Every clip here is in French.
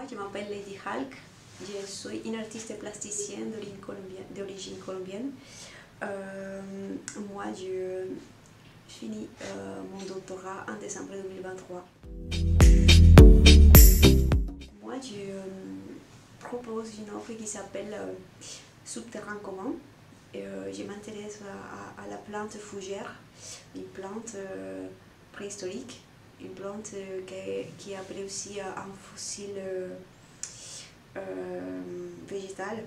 Je m'appelle Lady Hulk, je suis une artiste plasticienne d'origine colombienne. Moi, je finis mon doctorat en décembre 2023. Moi, je propose une offre qui s'appelle Souterrain commun. Je m'intéresse à la plante fougère, une plante préhistorique, une plante qui est appelée aussi un fossile végétal.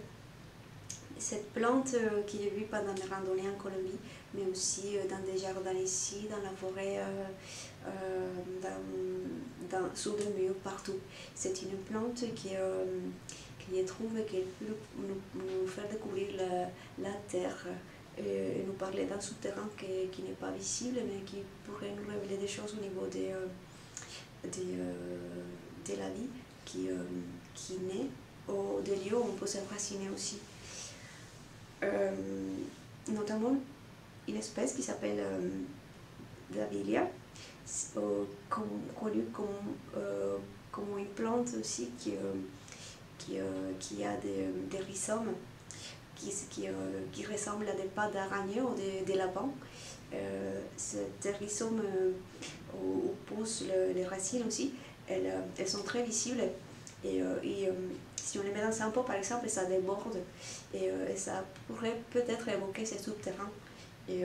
Cette plante que j'ai vue pendant mes randonnées en Colombie, mais aussi dans des jardins ici, dans la forêt, sous le mur, partout. C'est une plante qui je trouve qu'elle peut nous faire découvrir la terre et nous parler d'un souterrain qui n'est pas visible, mais qui pourrait nous révéler des choses au niveau de la vie qui naît, ou des lieux où on peut s'enraciner aussi. Notamment une espèce qui s'appelle Davilia, connue comme une plante aussi qui a des rhizomes qui ressemblent à des pattes d'araignée ou des lapins. Ces rhizomes où poussent les racines aussi, elles sont très visibles et si on les met dans un pot par exemple, ça déborde et ça pourrait peut-être évoquer ces souterrains. Et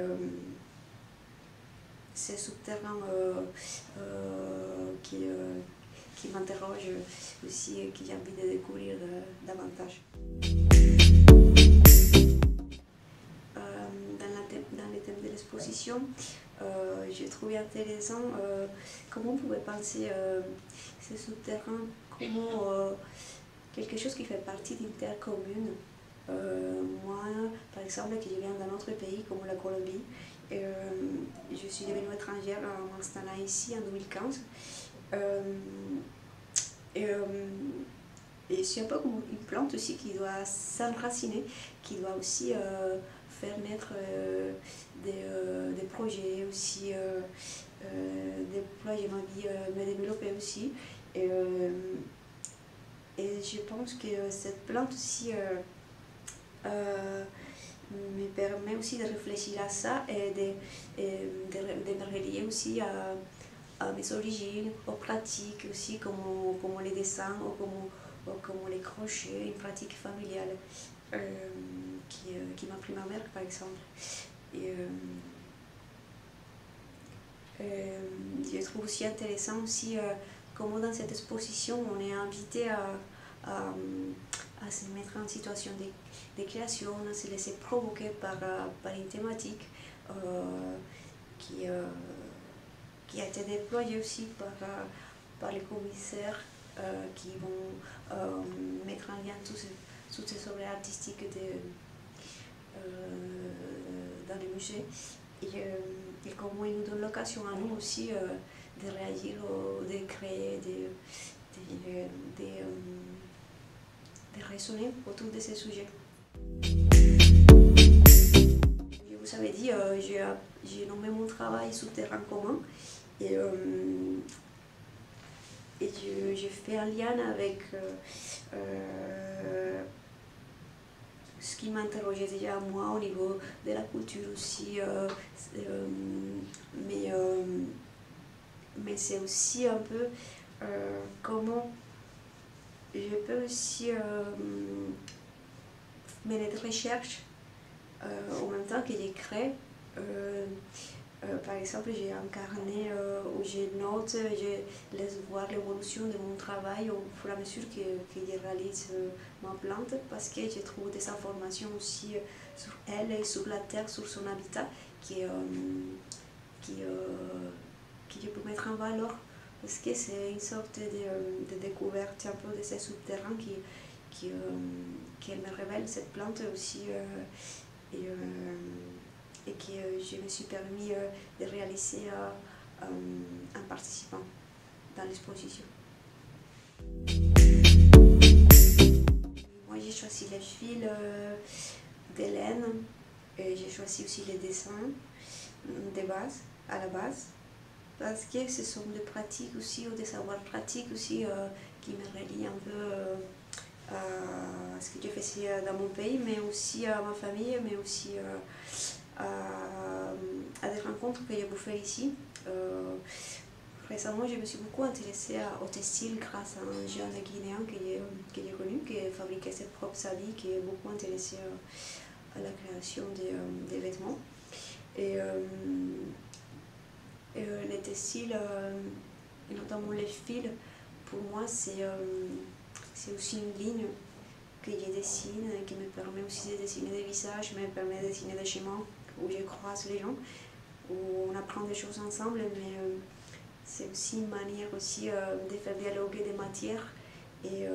ces souterrains qui m'interrogent aussi et que j'ai envie de découvrir davantage. Dans les thèmes de l'exposition, j'ai trouvé intéressant comment on pouvait penser ces souterrains comme quelque chose qui fait partie d'une terre commune. Moi, par exemple, que je viens d'un autre pays comme la Colombie, je suis devenue étrangère en m'installant ici en 2015. Et c'est un peu comme une plante aussi qui doit s'enraciner, qui doit aussi faire naître des projets aussi, déployer ma vie, me développer aussi. Et je pense que cette plante aussi me permet aussi de réfléchir à ça et de me relier aussi à mes origines, aux pratiques aussi, comme les dessins ou comme les crochets, une pratique familiale qui m'a pris ma mère par exemple. Et je trouve aussi intéressant aussi comment dans cette exposition on est invité à se mettre en situation de création, à se laisser provoquer par une thématique qui a été déployée aussi par les commissaires qui vont mettre en lien toutes ces œuvres artistiques dans les musées et comment ils nous donnent l'occasion à nous aussi de réagir, de créer, de raisonner autour de ces sujets. Je vous avais dit, j'ai nommé mon travail Souterrain commun et j'ai fait un lien avec ce qui m'interrogeait déjà moi au niveau de la culture aussi, mais c'est aussi un peu comment je peux aussi mener des recherches en même temps que je crée. Par exemple, j'ai un carnet où je note, je laisse voir l'évolution de mon travail au fur et à mesure que je réalise ma plante, parce que je trouve des informations aussi sur elle et sur la terre, sur son habitat, que je peux mettre en valeur, parce que c'est une sorte de découverte un peu de ces souterrains qui me révèle cette plante aussi. Et que je me suis permis de réaliser un participant dans l'exposition. Moi j'ai choisi les fils d'Hélène et j'ai choisi aussi les dessins de base, à la base, parce que ce sont des pratiques aussi, ou des savoirs pratiques aussi qui me relient un peu à ce que je faisais dans mon pays, mais aussi à ma famille, mais aussi à des rencontres que j'ai pu faire ici. Récemment, je me suis beaucoup intéressée au textile grâce à un jeune Guinéen que j'ai connu, qui fabriquait ses propres habits, qui est beaucoup intéressé à la création des vêtements. Et les textiles, et notamment les fils, pour moi, c'est aussi une ligne que je dessine, qui me permet aussi de dessiner des visages, me permet de dessiner des chemins où je croise les gens, où on apprend des choses ensemble, mais c'est aussi une manière aussi de faire dialoguer des matières et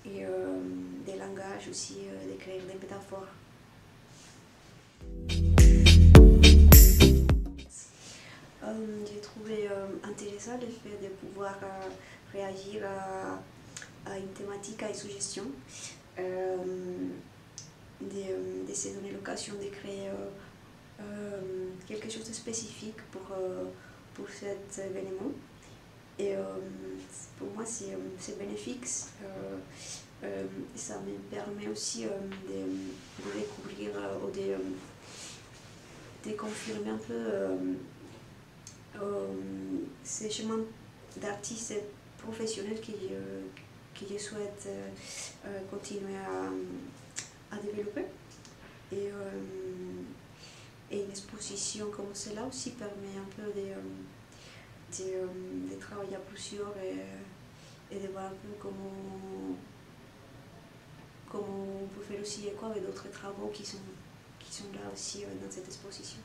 des langages aussi, de créer des métaphores. J'ai trouvé intéressant le fait de pouvoir réagir à une thématique, à une suggestion, de se donner l'occasion de créer quelque chose de spécifique pour cet événement. Et pour moi, c'est bénéfique. Ça me permet aussi de découvrir ou de confirmer un peu ces chemins d'artistes professionnels que je souhaite continuer à développer. Et une exposition comme cela aussi permet un peu de travailler à plusieurs et de voir un peu comment on peut faire aussi écho avec d'autres travaux qui sont là aussi dans cette exposition.